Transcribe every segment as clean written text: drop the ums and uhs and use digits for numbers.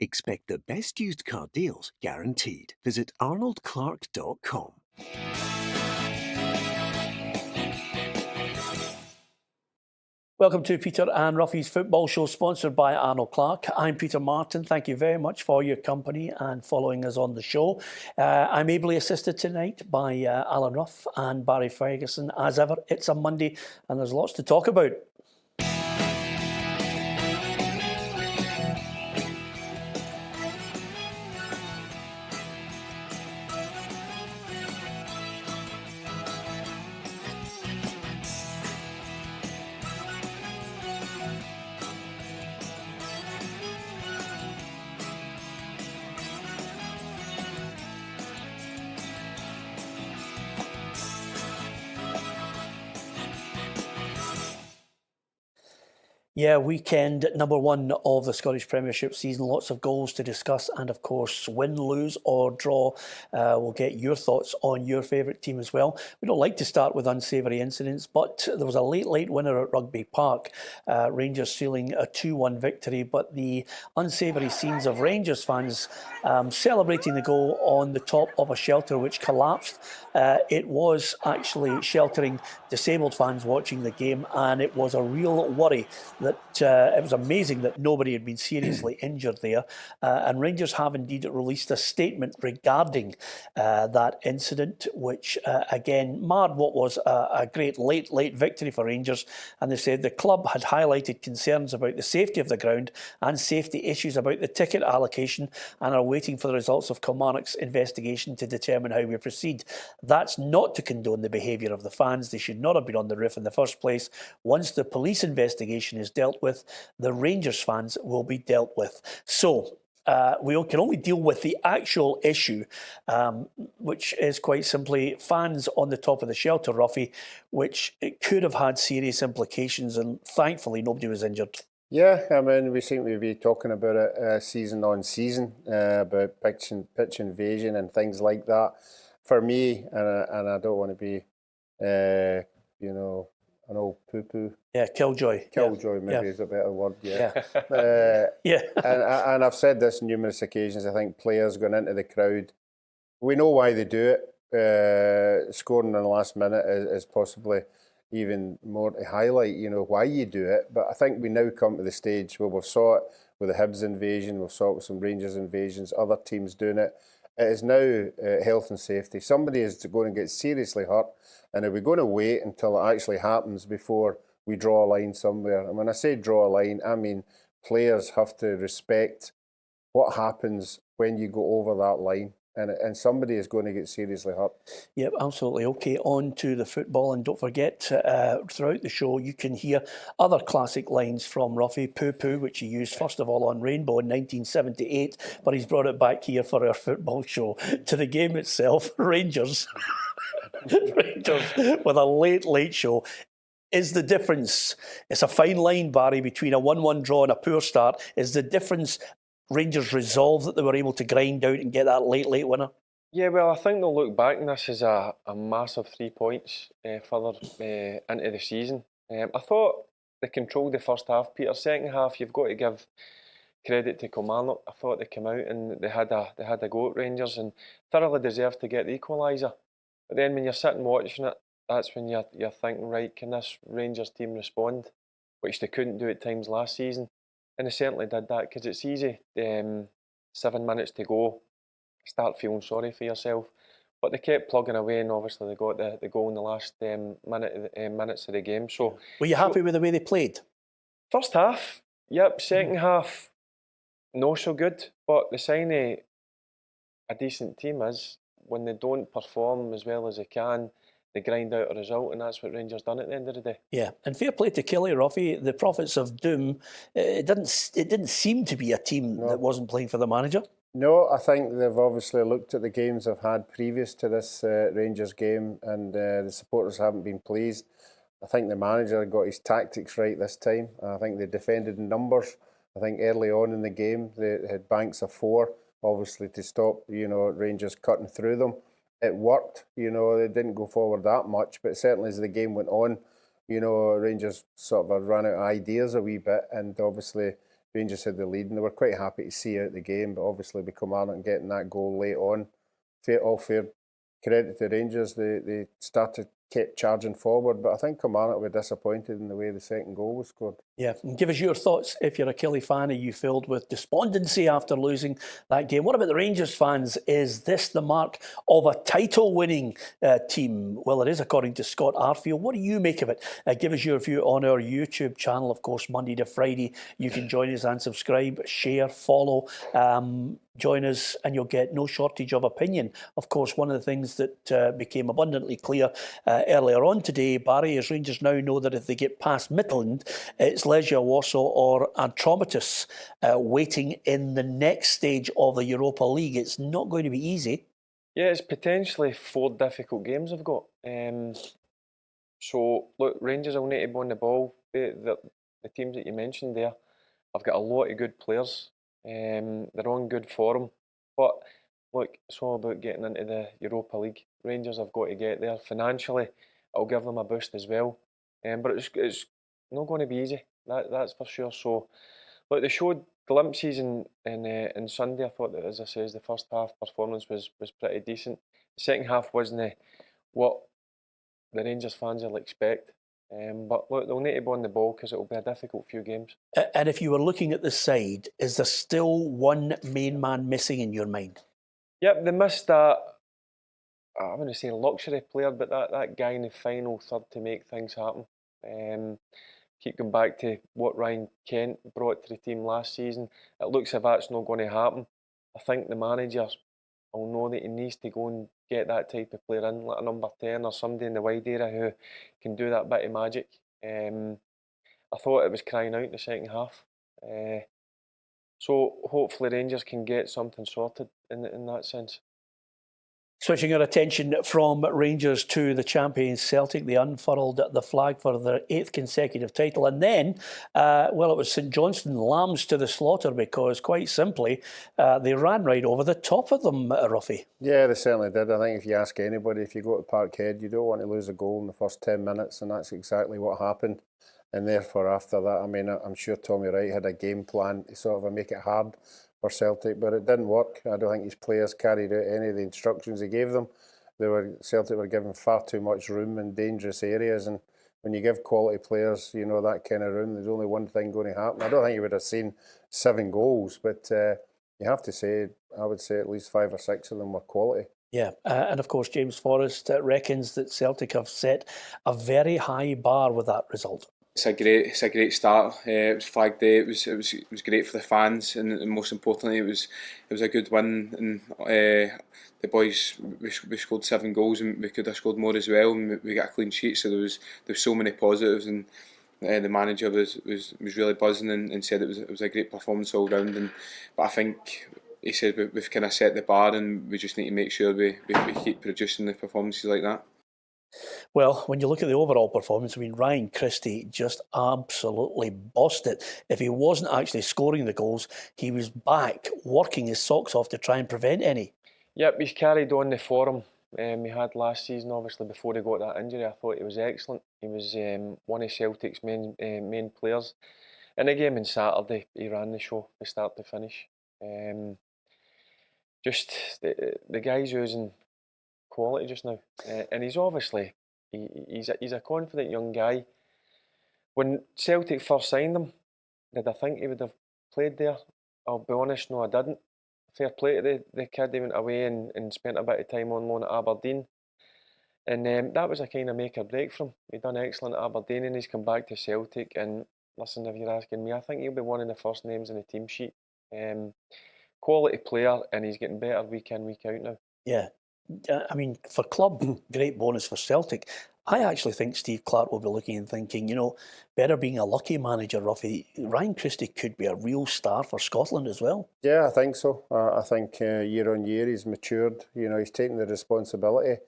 Expect the best used car deals guaranteed. Visit arnoldclark.com. Welcome to Peter and Ruffy's Football Show, sponsored by Arnold Clark. I'm Peter Martin. Thank you very much for your company and following us on the show. I'm ably assisted tonight by Alan Ruff and Barry Ferguson. As ever, it's a Monday and there's lots to talk about. Yeah, weekend number one of the Scottish Premiership season. Lots of goals to discuss and, of course, win, lose or draw. We'll get your thoughts on your favourite team as well. We don't like to start with unsavoury incidents, but there was a late winner at Rugby Park. Rangers sealing a 2-1 victory, but the unsavoury scenes of Rangers fans celebrating the goal on the top of a shelter which collapsed. It was actually sheltering disabled fans watching the game, and it was a real worry that it was amazing that nobody had been seriously injured there. And Rangers have indeed released a statement regarding that incident, which again marred what was a great late victory for Rangers. And they said the club had highlighted concerns about the safety of the ground and safety issues about the ticket allocation, and are waiting for the results of Kilmarnock's investigation to determine how we proceed. That's not to condone the behaviour of the fans. They should not have been on the roof in the first place. Once the police investigation is dealt with, the Rangers fans will be dealt with. So we can only deal with the actual issue, which is quite simply fans on the top of the shelter, Ruffy, which it could have had serious implications, and thankfully nobody was injured. Yeah, I mean, we seem to be talking about it season on season, about pitch invasion and things like that. For me, and I don't want to be, an old poo-poo. Yeah, killjoy. Killjoy maybe is a better word, yeah. Yeah. And I've said this on numerous occasions. I think players going into the crowd, we know why they do it. Scoring in the last minute is possibly even more to highlight, why you do it. But I think we now come to the stage where we've saw it with the Hibs invasion, we've saw it with some Rangers invasions, other teams doing it. It is now health and safety. Somebody is going to get seriously hurt, and are we going to wait until it actually happens before we draw a line somewhere? And when I say draw a line, I mean players have to respect what happens when you go over that line. And somebody is going to get seriously hurt. Yep, absolutely. Okay, on to the football. And don't forget, throughout the show, you can hear other classic lines from Ruffy. Poo-poo, which he used first of all on Rainbow in 1978, but he's brought it back here for our football show. To the game itself, Rangers. Rangers with a late show. Is the difference, it's a fine line, Barry, between a 1-1 draw and a poor start. Is the difference Rangers' resolve that they were able to grind out and get that late winner? Yeah, well, I think they'll look back on this as a massive 3 points further into the season. I thought they controlled the first half, Peter. Second half, you've got to give credit to Kilmarnock. I thought they came out and they had a go at Rangers and thoroughly deserved to get the equaliser. But then when you're sitting watching it, that's when you're thinking, right, can this Rangers team respond? Which they couldn't do at times last season. And they certainly did that, because it's easy, 7 minutes to go, start feeling sorry for yourself. But they kept plugging away, and obviously they got the goal in the last minutes of the game. So, were you happy with the way they played? First half, yep. Second half, no so good. But the sign of a decent team is when they don't perform as well as they can, they grind out a result, and that's what Rangers done at the end of the day. Yeah, and fair play to Kelly, Ruffy. The prophets of doom. It didn't seem to be a team that wasn't playing for the manager. No, I think they've obviously looked at the games they've had previous to this Rangers game, and the supporters haven't been pleased. I think the manager got his tactics right this time. I think they defended in numbers. I think early on in the game they had banks of 4, obviously to stop Rangers cutting through them. It worked, they didn't go forward that much, but certainly as the game went on, Rangers sort of ran out of ideas a wee bit, and obviously Rangers had the lead and they were quite happy to see out the game, but obviously with Kilmarnock getting that goal late on, all fair credit to Rangers, they kept charging forward, but I think Kilmarnock were disappointed in the way the second goal was scored. Yeah, and give us your thoughts. If you're a Killie fan, are you filled with despondency after losing that game? What about the Rangers fans? Is this the mark of a title-winning team? Well, it is, according to Scott Arfield. What do you make of it? Give us your view on our YouTube channel, of course, Monday to Friday. You can join us and subscribe, share, follow. Join us and you'll get no shortage of opinion. Of course, one of the things that became abundantly clear earlier on today, Barry, is Rangers now know that if they get past Midland, it's Legia Warsaw or Andromatus waiting in the next stage of the Europa League. It's not going to be easy. Yeah, it's potentially 4 difficult games I've got. So, look, Rangers will need to be on the ball. The teams that you mentioned there, I've got a lot of good players. They're on good form. But, look, it's all about getting into the Europa League. Rangers have got to get there. Financially, I'll give them a boost as well. But it's not going to be easy. That's for sure. So, look, they showed glimpses in Sunday. I thought that, as I says, the first half performance was pretty decent. The second half wasn't what the Rangers fans will expect. But look, they'll need to be on the ball because it will be a difficult few games. And if you were looking at the side, is there still one main man missing in your mind? Yep, they missed that, I wouldn't say luxury player, but that guy in the final third to make things happen. Keep going back to what Ryan Kent brought to the team last season. It looks as if that's not going to happen. I think the manager will know that he needs to go and get that type of player in, like a number 10 or somebody in the wide area who can do that bit of magic. I thought it was crying out in the second half. So hopefully Rangers can get something sorted in that sense. Switching our attention from Rangers to the champions Celtic, they unfurled the flag for their 8th consecutive title. And then, it was St Johnstone lambs to the slaughter because, quite simply, they ran right over the top of them, Ruffy. Yeah, they certainly did. I think if you ask anybody, if you go to Parkhead, you don't want to lose a goal in the first 10 minutes, and that's exactly what happened. And therefore, after that, I mean, I'm sure Tommy Wright had a game plan to sort of make it hard for Celtic, but it didn't work. I don't think his players carried out any of the instructions he gave them. Celtic were given far too much room in dangerous areas, and when you give quality players, you know, that kind of room, there's only one thing going to happen. I don't think you would have seen 7 goals, but you have to say, I would say at least 5 or 6 of them were quality. Yeah, and of course James Forrest reckons that Celtic have set a very high bar with that result. It's a great start. It was Flag Day. It was great for the fans, and most importantly, it was a good win. And the boys, we scored 7 goals, and we could have scored more as well. And we got a clean sheet, so there was so many positives. And the manager was really buzzing and said it was a great performance all round. But I think he said we've kind of set the bar, and we just need to make sure we keep producing the performances like that. Well, when you look at the overall performance, I mean, Ryan Christie just absolutely bossed it. If he wasn't actually scoring the goals, he was back working his socks off to try and prevent any. Yep, he's carried on the form he had last season, obviously, before he got that injury. I thought he was excellent. He was one of Celtic's main players. In the game on Saturday, he ran the show from start to finish. Just the guy's using quality just now, and he's obviously he's a confident young guy. When Celtic first signed him, did I think he would have played there? I'll be honest, no, I didn't. Fair play to the kid. He went away and spent a bit of time on loan at Aberdeen, and that was a kind of make or break for him. He done excellent at Aberdeen, and he's come back to Celtic. And listen, if you're asking me, I think he'll be one of the first names in the team sheet. Quality player, and he's getting better week in, week out now. Yeah. I mean, for club, great bonus for Celtic. I actually think Steve Clarke will be looking and thinking, you know, better being a lucky manager, Ruffy. Ryan Christie could be a real star for Scotland as well. Yeah, I think so. I think year on year he's matured. You know, he's taken the responsibility.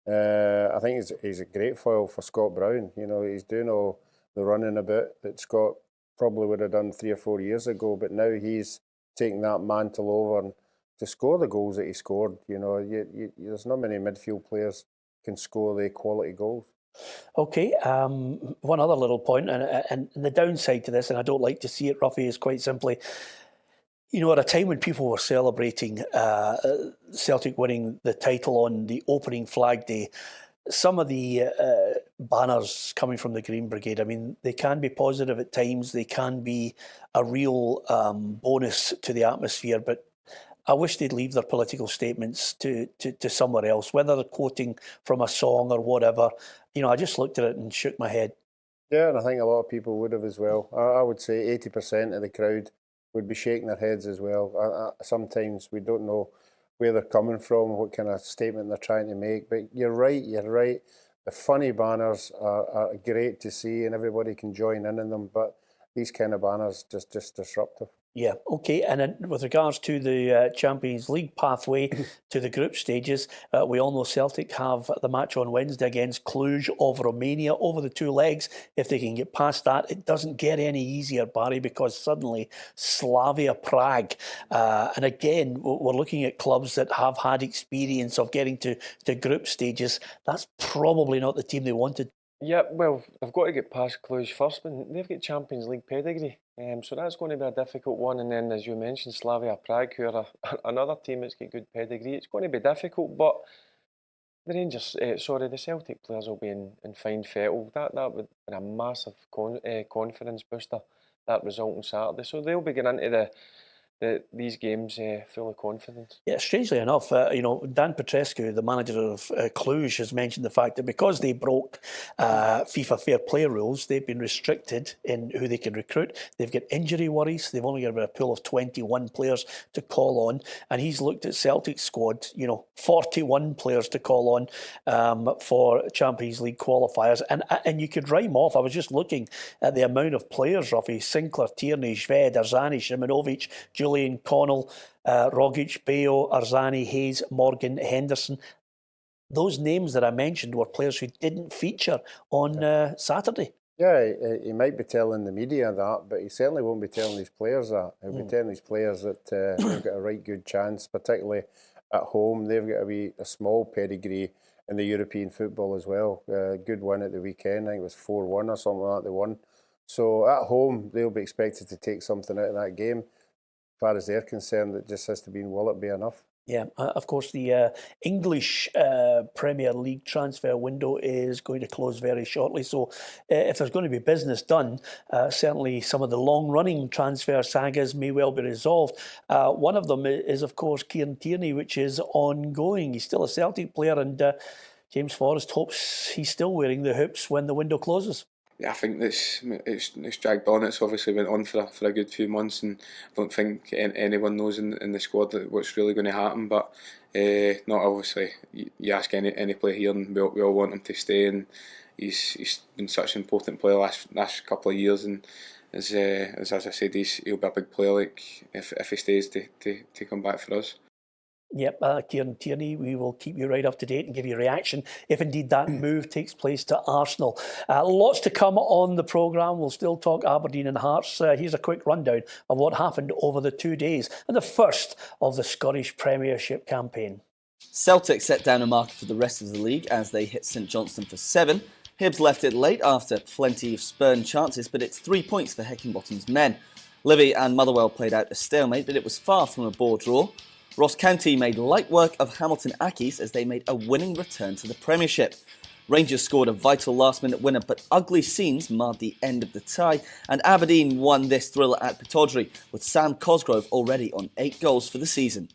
I think he's a great foil for Scott Brown. You know, he's doing all the running a bit that Scott probably would have done 3 or 4 years ago, but now he's taking that mantle over and to score the goals that he scored. You know, there's not many midfield players can score the quality goals. Okay, one other little point, and the downside to this, and I don't like to see it, Ruffy, is quite simply, you know, at a time when people were celebrating Celtic winning the title on the opening flag day, some of the banners coming from the Green Brigade, I mean, they can be positive at times, they can be a real bonus to the atmosphere, but I wish they'd leave their political statements to somewhere else, whether they're quoting from a song or whatever. You know, I just looked at it and shook my head. Yeah, and I think a lot of people would have as well. I would say 80% of the crowd would be shaking their heads as well. Sometimes we don't know where they're coming from, what kind of statement they're trying to make. But you're right. The funny banners are great to see and everybody can join in them. But these kind of banners just disruptive. Yeah, okay. And then with regards to the Champions League pathway to the group stages, we all know Celtic have the match on Wednesday against Cluj of Romania over the two legs. If they can get past that, it doesn't get any easier, Barry, because suddenly Slavia Prague, and again, we're looking at clubs that have had experience of getting to group stages. That's probably not the team they wanted. Yeah, well, they've got to get past Cluj first, but they've got Champions League pedigree. So that's going to be a difficult one. And then, as you mentioned, Slavia Prague, who are another team that's got good pedigree. It's going to be difficult, but the Celtic players will be in fine fettle. That would be a massive confidence booster, that result on Saturday. So they'll be getting into these games full of confidence. Yeah, strangely enough, you know, Dan Petrescu, the manager of Cluj, has mentioned the fact that because they broke FIFA fair play rules, they've been restricted in who they can recruit. They've got injury worries. They've only got about a pool of 21 players to call on. And he's looked at Celtic's squad, you know, 41 players to call on for Champions League qualifiers. And you could rhyme off. I was just looking at the amount of players, Ruffy: Sinclair, Tierney, Shved, Arzani, Shimonovic, Julian Connell, Rogic, Bayo, Arzani, Hayes, Morgan, Henderson. Those names that I mentioned were players who didn't feature on Saturday. Yeah, he might be telling the media that, but he certainly won't be telling his players that. He'll be telling his players that they've got a right good chance, particularly at home. They've got a small pedigree in the European football as well. Good win at the weekend. I think it was 4-1 or something like that they won. So at home, they'll be expected to take something out of that game. As far as they're concerned, it just has to be, will it be enough? Yeah, of course, the English Premier League transfer window is going to close very shortly. So if there's going to be business done, certainly some of the long-running transfer sagas may well be resolved. One of them is, of course, Kieran Tierney, which is ongoing. He's still a Celtic player, and James Forrest hopes he's still wearing the hoops when the window closes. Yeah, I think it's dragged on. It's obviously went on for a good few months, and I don't think anyone knows in the squad what's really going to happen. But not obviously. You ask any player here, and we all want him to stay. And he's been such an important player last couple of years, and as I said, he'll be a big player. Like if he stays to come back for us. Yep, Kieran Tierney, we will keep you right up to date and give you a reaction if indeed that move takes place to Arsenal. Lots to come on the programme. We'll still talk Aberdeen and Hearts. Here's a quick rundown of what happened over the 2 days and the first of the Scottish Premiership campaign. Celtic set down a marker for the rest of the league as they hit St Johnstone for 7. Hibs left it late after plenty of spurned chances, but it's 3 points for Heckingbottom's men. Livy and Motherwell played out a stalemate, but it was far from a bore draw. Ross County made light work of Hamilton Accies as they made a winning return to the Premiership. Rangers scored a vital last-minute winner, but ugly scenes marred the end of the tie, and Aberdeen won this thriller at Pittodrie, with Sam Cosgrove already on 8 goals for the season.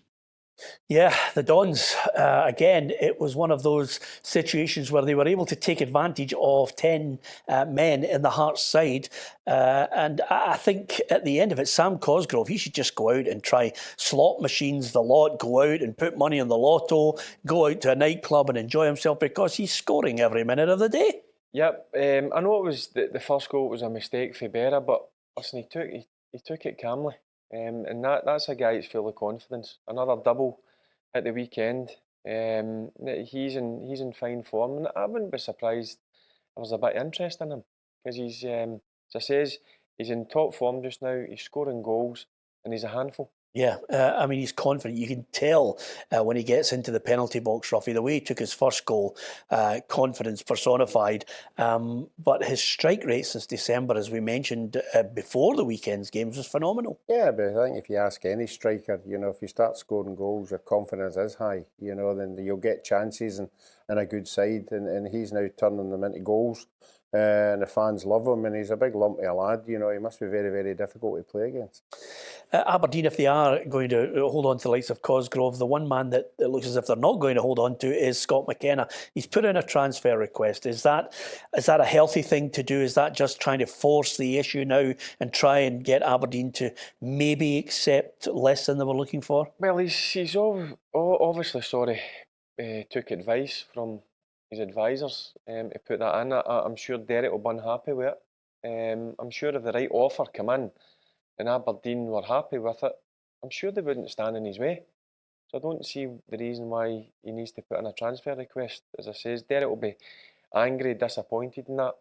Yeah, the Dons, again, it was one of those situations where they were able to take advantage of 10 men in the Hearts side. And I think at the end of it, Sam Cosgrove, he should just go out and try slot machines, the lot, go out and put money on the lotto, go out to a nightclub and enjoy himself because he's scoring every minute of the day. Yep, I know it was the first goal was a mistake for Berra, but listen, he took it calmly. And that's a guy that's full of confidence. Another double at the weekend. He's in fine form, and I wouldn't be surprised if there's a bit of interest in him because he's, as I says, he's in top form just now. He's scoring goals, and he's a handful. Yeah, I mean, he's confident. You can tell when he gets into the penalty box, Ruffy, the way he took his first goal, confidence personified. But his strike rate since December, as we mentioned before the weekend's games, was phenomenal. Yeah, but I think if you ask any striker, if you start scoring goals, your confidence is high, then you'll get chances and a good side. And he's now turning them into goals. And the fans love him, and he's a big lumpy lad. He must be very, very difficult to play against. Aberdeen, if they are going to hold on to the likes of Cosgrove, the one man that it looks as if they're not going to hold on to is Scott McKenna. He's put in a transfer request. Is that a healthy thing to do? Is that just trying to force the issue now and try and get Aberdeen to maybe accept less than they were looking for? Well, he's obviously took advice from his advisors to put that in. I'm sure Derek will be unhappy with it. I'm sure if the right offer come in and Aberdeen were happy with it, I'm sure they wouldn't stand in his way. So I don't see the reason why he needs to put in a transfer request. As I say, Derek will be angry, disappointed in that.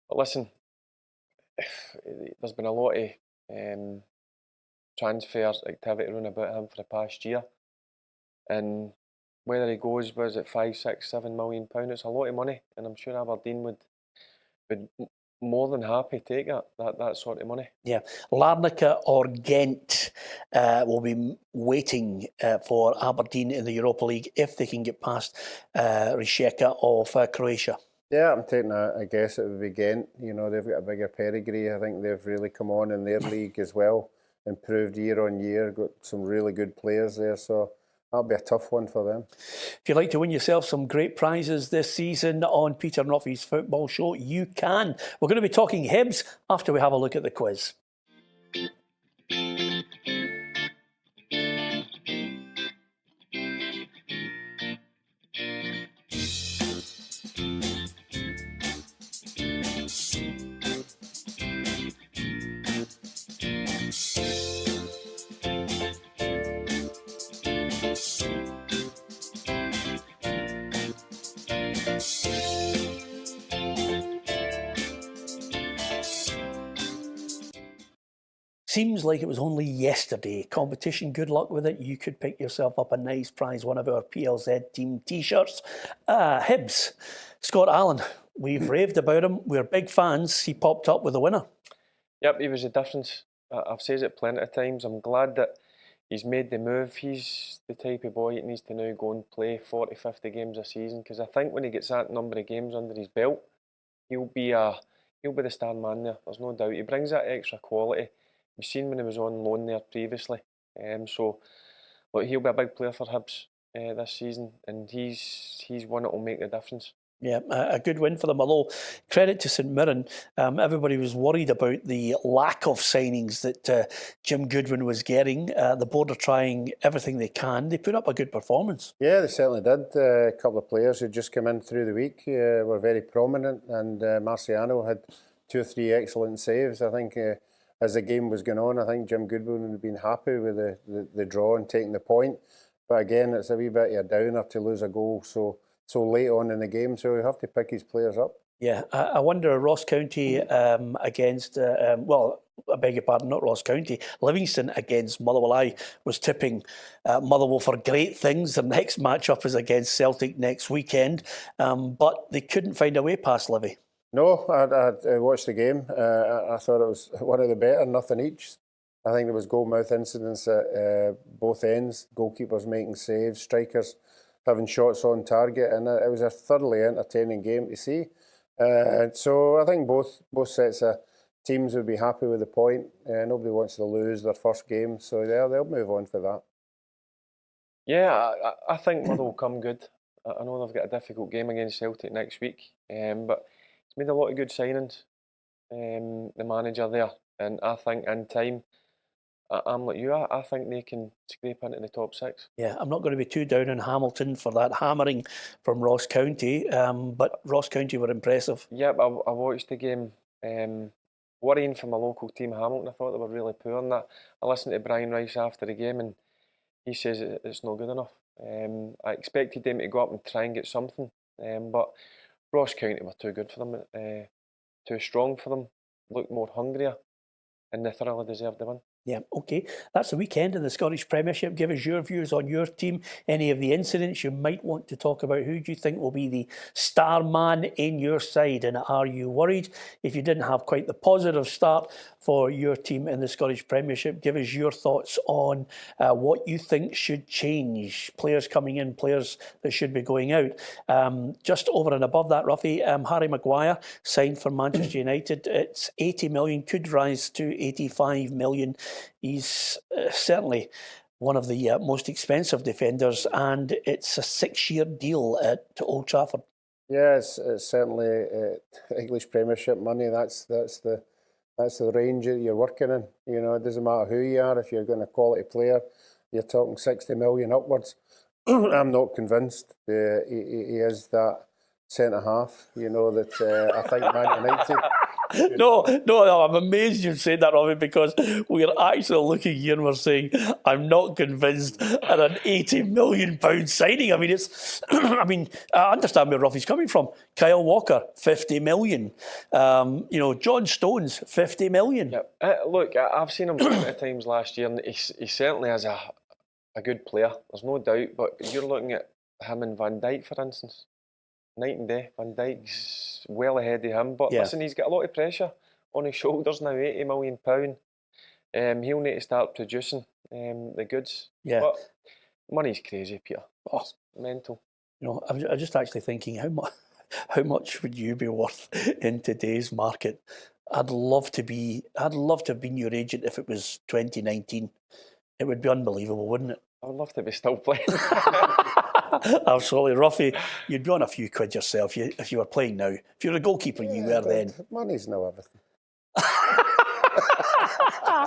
But listen, there's been a lot of transfer activity around about him for the past year, and whether he goes, was it £5, £6, £7 million? It's a lot of money, and I'm sure Aberdeen would more than happy take that sort of money. Yeah, Larnaca or Ghent will be waiting for Aberdeen in the Europa League if they can get past Rijeka of Croatia. Yeah, I'm taking a guess it would be Ghent. They've got a bigger pedigree. I think they've really come on in their league as well, improved year on year, got some really good players there, so that'll be a tough one for them. If you'd like to win yourself some great prizes this season on Peter and Ruffy's Football Show, you can. We're going to be talking Hibs after we have a look at the quiz. Seems like it was only yesterday. Competition, good luck with it. You could pick yourself up a nice prize, one of our PLZ team T-shirts. Hibs, Scott Allen, we've raved about him. We're big fans. He popped up with a winner. Yep, he was the difference. I've said it plenty of times. I'm glad that he's made the move. He's the type of boy that needs to now go and play 40, 50 games a season, because I think when he gets that number of games under his belt, he'll be the star man there. There's no doubt. He brings that extra quality. We've seen when he was on loan there previously. So look, he'll be a big player for Hibs this season, and he's one that will make the difference. Yeah, a good win for them. Although, credit to St Mirren, everybody was worried about the lack of signings that Jim Goodwin was getting. The board are trying everything they can. They put up a good performance. Yeah, they certainly did. A couple of players who just come in through the week were very prominent, and Marciano had 2 or 3 excellent saves. I think as the game was going on, I think Jim Goodwin would have been happy with the draw and taking the point. But again, it's a wee bit of a downer to lose a goal so late on in the game, so you have to pick his players up. Yeah, I wonder, Ross County against, I beg your pardon, not Ross County, Livingston against Motherwell. I was tipping Motherwell for great things. Their next matchup is against Celtic next weekend, but they couldn't find a way past Livy. No, I watched the game. I thought it was one of the better, nothing each. I think there was goal-mouth incidents at both ends, goalkeepers making saves, strikers having shots on target, and it was a thoroughly entertaining game to see. So I think both sets of teams would be happy with the point. Nobody wants to lose their first game, so they'll move on for that. Yeah, I think Motherwell will come good. I know they've got a difficult game against Celtic next week, but he's made a lot of good signings, the manager there, and I think in time, I'm like you, I think they can scrape into the top 6. Yeah, I'm not going to be too down on Hamilton for that hammering from Ross County, but Ross County were impressive. Yep, I watched the game. Worrying for my local team, Hamilton. I thought they were really poor in that. I listened to Brian Rice after the game, and he says it's not good enough. I expected them to go up and try and get something, but Ross County were too good for them, too strong for them, looked more hungrier, and they thoroughly deserved the win. Yeah, okay. That's the weekend in the Scottish Premiership. Give us your views on your team, any of the incidents you might want to talk about. Who do you think will be the star man in your side? And are you worried if you didn't have quite the positive start for your team in the Scottish Premiership? Give us your thoughts on what you think should change. Players coming in, players that should be going out. Just over and above that, Ruffy, Harry Maguire signed for Manchester United. It's 80 million, could rise to 85 million. He's certainly one of the most expensive defenders, and it's a 6-year deal at Old Trafford. Yeah, it's certainly English Premiership money. That's the range that you're working in. You know, it doesn't matter who you are. If you're going to quality player, you're talking 60 million upwards. I'm not convinced he is that centre half. You know that I think Man United. No, I'm amazed you said that, Robbie, because we're actually looking here and we're saying, I'm not convinced at an £80 million signing. I mean, I understand where Ruffy's coming from. Kyle Walker, 50 million. John Stones, 50 million. Yeah. Look, I've seen him plenty of times last year, and he certainly is a good player. There's no doubt, but you're looking at him and Van Dijk, for instance. Night and day. Van Dijk's well ahead of him, but listen, he's got a lot of pressure on his shoulders now. £80 million. He'll need to start producing the goods. Yeah, but money's crazy, Peter. Oh, it's mental. I'm just actually thinking how much would you be worth in today's market? I'd love to have been your agent if it was 2019. It would be unbelievable, wouldn't it? I would love to be still playing. Absolutely, Ruffy. You'd be on a few quid yourself if you were playing now. If you're a goalkeeper, you were then. Money's no everything.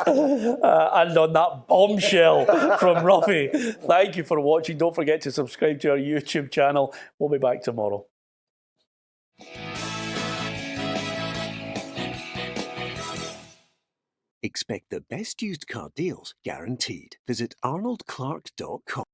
And on that bombshell from Ruffy, thank you for watching. Don't forget to subscribe to our YouTube channel. We'll be back tomorrow. Expect the best used car deals guaranteed. Visit arnoldclark.com.